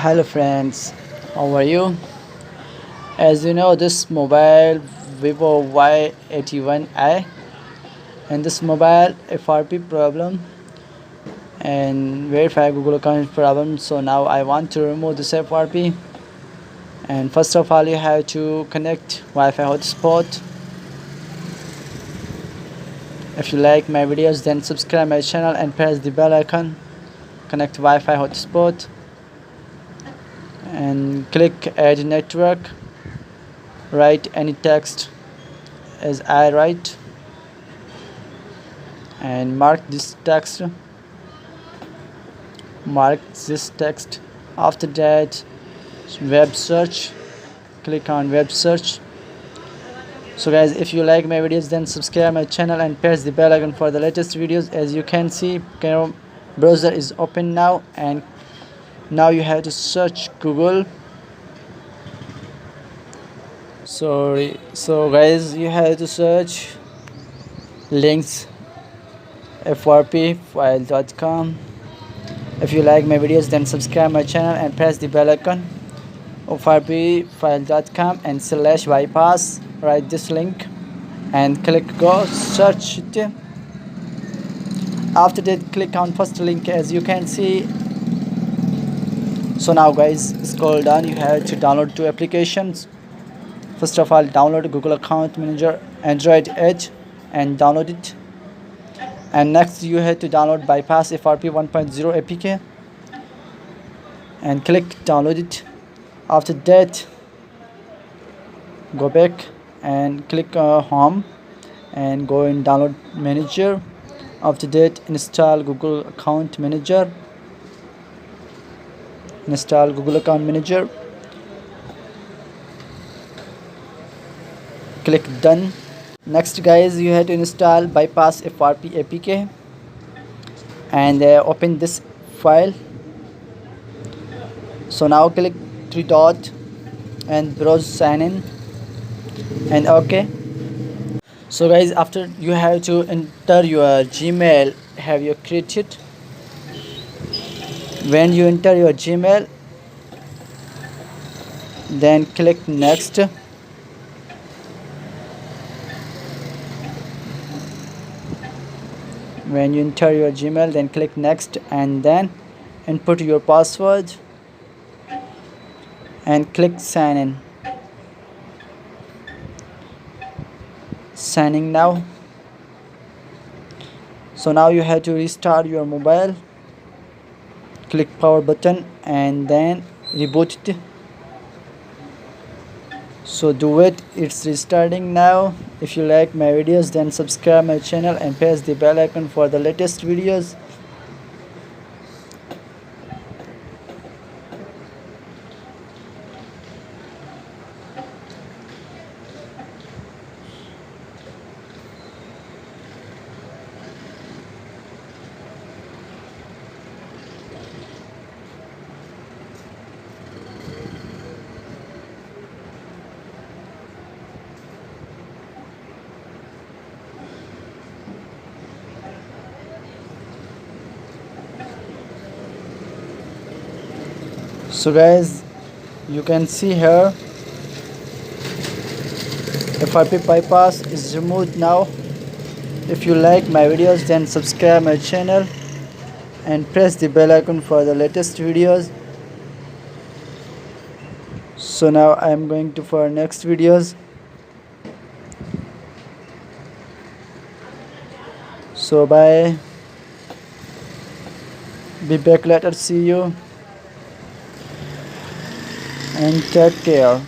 Hello friends, how are you? As you know, this mobile VIVO Y81i and this mobile FRP problem and verify Google account problem. So now I want to remove this FRP, and first of all you have to connect Wi-Fi hotspot. If you like my videos, then subscribe my channel and press the bell icon. Connect Wi-Fi hotspot and click add network. Write any text as I write and mark this text. After that, web search. Click on web search. So guys, if you like my videos, then subscribe my channel and press the bell icon for the latest videos. As you can see, Chrome browser is open now, and now you have to search Google. So guys, you have to search links frpfile.com. If you like my videos, then subscribe my channel and press the bell icon. frpfile.com and /bypass. Write this link and click go, search it. After that, click on first link, as you can see. So now guys, scroll down, you have to download two applications. First of all, download Google Account Manager Android Edge and download it. And next you have to download Bypass FRP 1.0 APK and click download it. After that, go back and click home and go in download manager. After that, install Google Account Manager. Install Google Account Manager. Click done. Next guys, you have to install Bypass FRP APK and open this file. So now click three dot and browse sign in and OK. So guys, after you have to enter your Gmail have you created. When you enter your Gmail, then click next. When you enter your Gmail, then click next and then input your password and click sign in. Signing now. So now you have to restart your mobile. Click power button and then reboot it. So do it, it's restarting now. If you like my videos, then subscribe my channel and press the bell icon for the latest videos. So guys, you can see here FRP bypass is removed now. If you like my videos, then subscribe my channel and press the bell icon for the latest videos. So now I am going to for next videos. So bye, be back later, see you and take care.